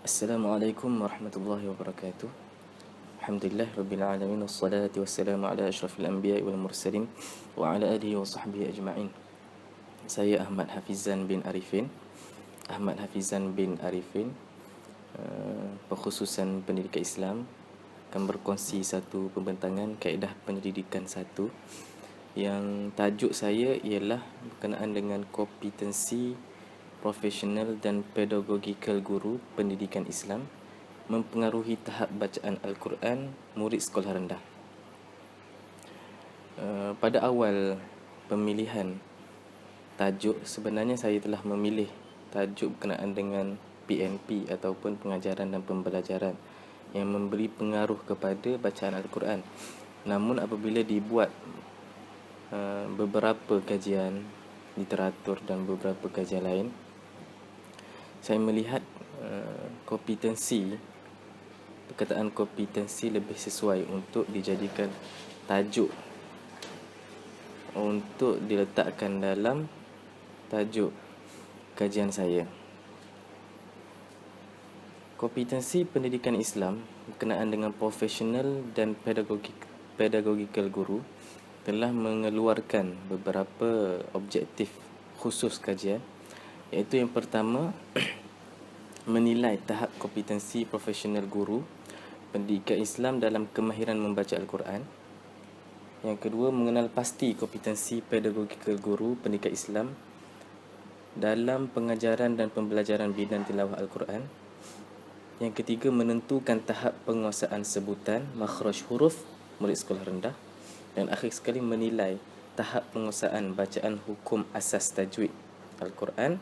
Assalamualaikum warahmatullahi wabarakatuh. Alhamdulillah rabbil alamin wassalatu wassalamu ala asyrafil anbiya'i wal mursalin wa ala alihi wa sahbihi ajma'in. Saya Ahmad Hafizan bin Arifin. Perkhususan pendidikan Islam, akan berkongsi satu pembentangan kaedah penyelidikan satu yang tajuk saya ialah berkenaan dengan kompetensi profesional dan pedagogikal guru pendidikan Islam mempengaruhi tahap bacaan Al-Quran murid sekolah rendah. Pada awal pemilihan tajuk, sebenarnya saya telah memilih tajuk berkenaan dengan PNP ataupun pengajaran dan pembelajaran yang memberi pengaruh kepada bacaan Al-Quran. Namun apabila dibuat beberapa kajian literatur dan beberapa kajian lain, saya melihat perkataan kompetensi lebih sesuai untuk dijadikan tajuk, untuk diletakkan dalam tajuk kajian saya. Kompetensi pendidikan Islam berkenaan dengan profesional dan pedagogikal guru telah mengeluarkan beberapa objektif khusus kajian, iaitu yang pertama, menilai tahap kompetensi profesional guru pendidikan Islam dalam kemahiran membaca Al-Quran. Yang kedua, mengenal pasti kompetensi pedagogikal guru pendidikan Islam dalam pengajaran dan pembelajaran bidang tilawah Al-Quran. Yang ketiga, menentukan tahap penguasaan sebutan makhraj huruf murid sekolah rendah. Dan akhir sekali, menilai tahap penguasaan bacaan hukum asas tajwid Al-Quran,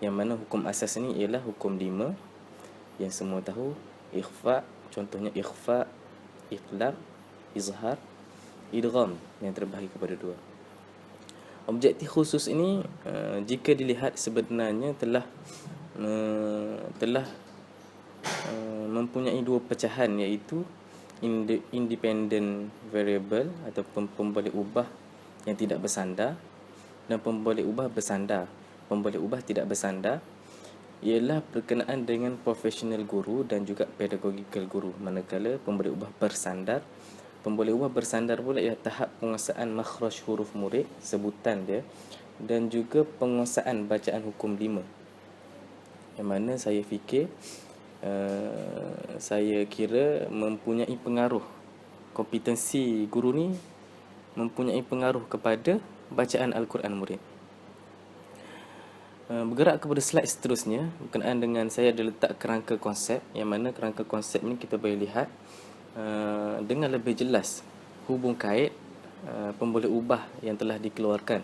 yang mana hukum asas ini ialah hukum 5 yang semua tahu: ikhfa, contohnya ikhfa, iqlab, izhar, idgham yang terbahagi kepada 2. Objektif khusus ini jika dilihat sebenarnya telah mempunyai 2 pecahan, iaitu independent variable ataupun pemboleh ubah yang tidak bersandar, dan pemboleh ubah bersandar. Pemboleh ubah tidak bersandar ialah berkenaan dengan profesional guru dan juga pedagogikal guru, manakala pemboleh ubah bersandar pula ialah tahap penguasaan makhraj huruf murid, sebutan dia, dan juga penguasaan bacaan hukum 5, yang mana saya fikir saya kira mempunyai pengaruh. Kompetensi guru ni mempunyai pengaruh kepada bacaan Al-Quran murid. Bergerak kepada slide seterusnya, berkenaan dengan saya ada letak kerangka konsep, yang mana kerangka konsep ni kita boleh lihat dengan lebih jelas hubung kait pemboleh ubah yang telah dikeluarkan,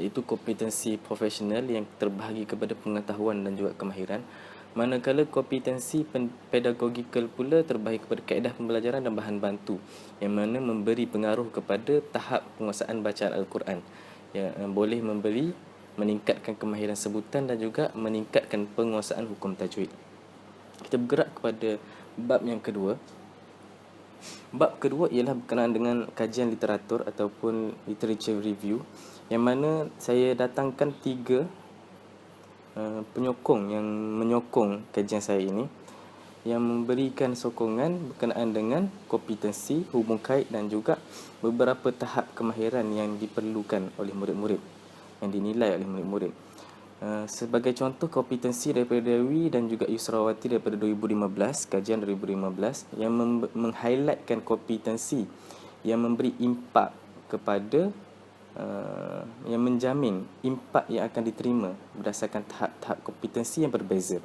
iaitu kompetensi profesional yang terbahagi kepada pengetahuan dan juga kemahiran, manakala kompetensi pedagogikal pula terbahagi kepada kaedah pembelajaran dan bahan bantu, yang mana memberi pengaruh kepada tahap penguasaan bacaan Al-Quran, yang boleh meningkatkan kemahiran sebutan dan juga meningkatkan penguasaan hukum tajwid. Kita bergerak kepada bab yang kedua. Bab kedua ialah berkenaan dengan kajian literatur ataupun literature review, yang mana saya datangkan 3 penyokong yang menyokong kajian saya ini, yang memberikan sokongan berkenaan dengan kompetensi, hubung kait dan juga beberapa tahap kemahiran yang diperlukan oleh murid-murid, yang dinilai oleh murid-murid. Sebagai contoh, kompetensi daripada Dewi dan juga Yusrawati daripada 2015, kajian 2015, yang meng-highlightkan kompetensi yang memberi impak kepada yang menjamin impak yang akan diterima berdasarkan tahap-tahap kompetensi yang berbeza.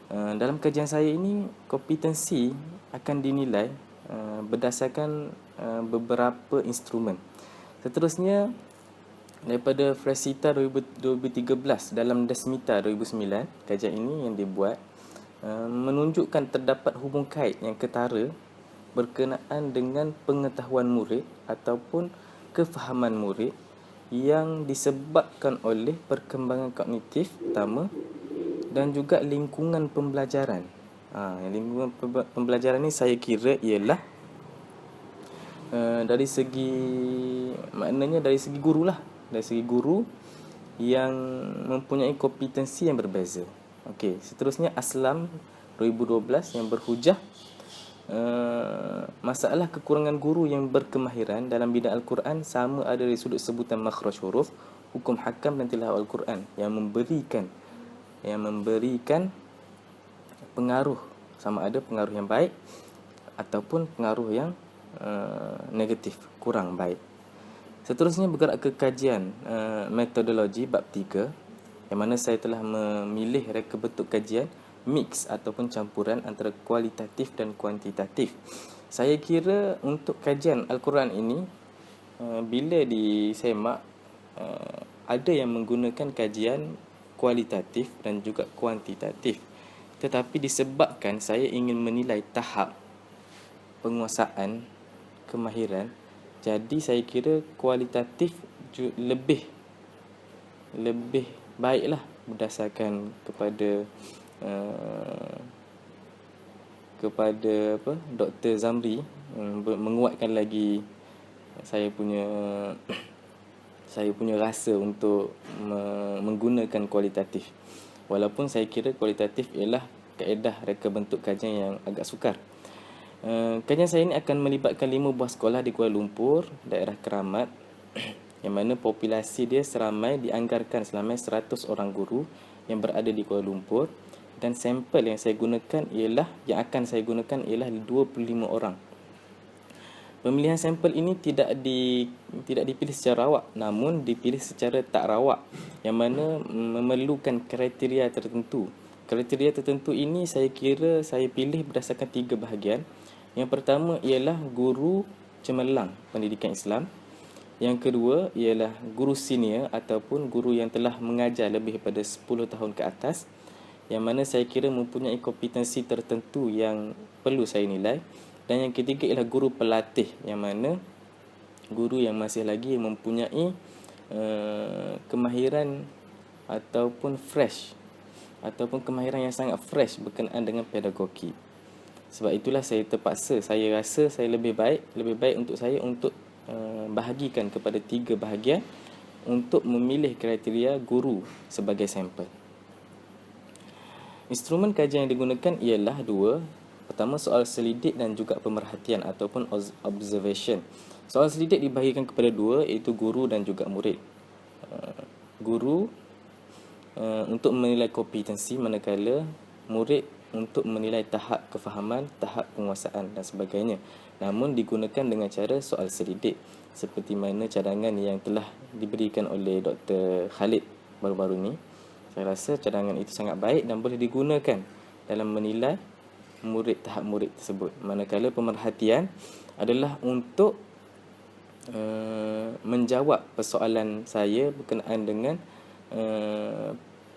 Dalam kajian saya ini, kompetensi akan dinilai berdasarkan beberapa instrumen. Seterusnya, daripada Fresita 2013 dalam Desmita 2009, kajian ini yang dibuat menunjukkan terdapat hubung kait yang ketara berkenaan dengan pengetahuan murid ataupun kefahaman murid yang disebabkan oleh perkembangan kognitif pertama dan juga lingkungan pembelajaran. Lingkungan pembelajaran ni saya kira ialah dari segi, maknanya dari segi guru lah, dari segi guru yang mempunyai kompetensi yang berbeza. Okey, seterusnya Aslam 2012 yang berhujah masalah kekurangan guru yang berkemahiran dalam bidang Al-Quran sama ada dari sudut sebutan makhraj huruf, hukum hakam dan tilawah Al-Quran yang memberikan pengaruh, sama ada pengaruh yang baik ataupun pengaruh yang negatif, kurang baik. Seterusnya bergerak ke kajian metodologi bab 3, yang mana saya telah memilih reka bentuk kajian mix ataupun campuran antara kualitatif dan kuantitatif. Saya kira untuk kajian Al-Quran ini, bila disemak, ada yang menggunakan kajian kualitatif dan juga kuantitatif. Tetapi disebabkan saya ingin menilai tahap penguasaan kemahiran, jadi saya kira kualitatif lebih baiklah berdasarkan kepada Dr. Zamri, menguatkan lagi saya punya rasa untuk menggunakan kualitatif. Walaupun saya kira kualitatif ialah kaedah reka bentuk kajian yang agak sukar. Kajian saya ini akan melibatkan 5 buah sekolah di Kuala Lumpur, daerah Keramat, yang mana populasi dia dianggarkan seramai 100 orang guru yang berada di Kuala Lumpur, dan sampel yang akan saya gunakan ialah 25 orang. Pemilihan sampel ini tidak dipilih secara rawak, namun dipilih secara tak rawak, yang mana memerlukan kriteria tertentu. Kriteria tertentu ini saya kira saya pilih berdasarkan 3 bahagian. Yang pertama ialah guru cemerlang pendidikan Islam. Yang kedua ialah guru senior ataupun guru yang telah mengajar lebih daripada 10 tahun ke atas, yang mana saya kira mempunyai kompetensi tertentu yang perlu saya nilai. Dan yang ketiga ialah guru pelatih, yang mana guru yang masih lagi mempunyai kemahiran ataupun kemahiran yang sangat fresh berkenaan dengan pedagogi. Sebab itulah saya rasa saya lebih baik untuk saya untuk bahagikan kepada 3 bahagian untuk memilih kriteria guru sebagai sampel. Instrumen kajian yang digunakan ialah 2. Pertama, soal selidik dan juga pemerhatian ataupun observation. Soal selidik dibahagikan kepada 2, iaitu guru dan juga murid. Guru untuk menilai kompetensi, manakala murid untuk menilai tahap kefahaman, tahap penguasaan dan sebagainya. Namun digunakan dengan cara soal selidik, seperti mana cadangan yang telah diberikan oleh Dr. Khalid baru-baru ni. Saya rasa cadangan itu sangat baik dan boleh digunakan dalam menilai tahap murid tersebut. Manakala pemerhatian adalah untuk menjawab persoalan saya berkenaan dengan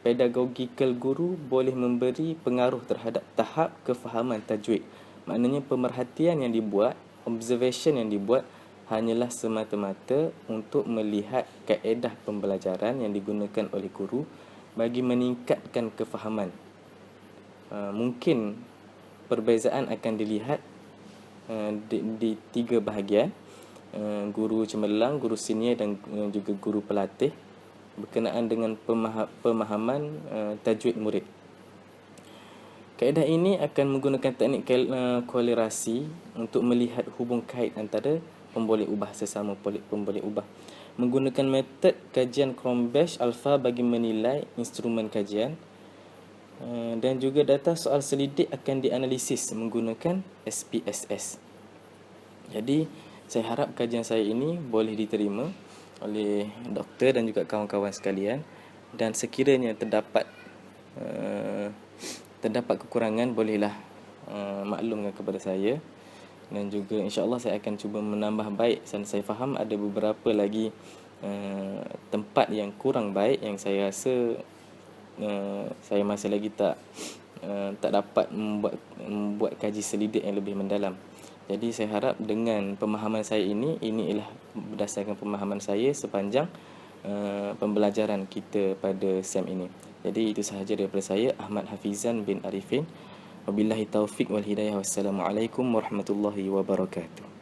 pedagogical guru boleh memberi pengaruh terhadap tahap kefahaman tajwid. Maknanya pemerhatian yang dibuat, observation yang dibuat hanyalah semata-mata untuk melihat kaedah pembelajaran yang digunakan oleh guru bagi meningkatkan kefahaman. Mungkin perbezaan akan dilihat di 3 bahagian, guru cemerlang, guru senior dan juga guru pelatih, berkenaan dengan pemahaman tajwid murid. Kaedah ini akan menggunakan teknik kolerasi untuk melihat hubung kait antara pemboleh ubah sesama pemboleh ubah. Menggunakan metod kajian Cronbach alpha bagi menilai instrumen kajian, dan juga data soal selidik akan dianalisis menggunakan SPSS. Jadi saya harap kajian saya ini boleh diterima oleh doktor dan juga kawan-kawan sekalian, dan sekiranya terdapat kekurangan, bolehlah maklumkan kepada saya, dan juga insya-Allah saya akan cuba menambah baik. Dan saya faham ada beberapa lagi tempat yang kurang baik yang saya rasa saya masih lagi tak dapat membuat kaji selidik yang lebih mendalam. Jadi saya harap dengan pemahaman saya ini ialah berdasarkan pemahaman saya sepanjang pembelajaran kita pada SEM ini. Jadi itu sahaja daripada saya, Ahmad Hafizan bin Arifin. Wabillahi taufiq wal hidayah. Wassalamualaikum warahmatullahi wabarakatuh.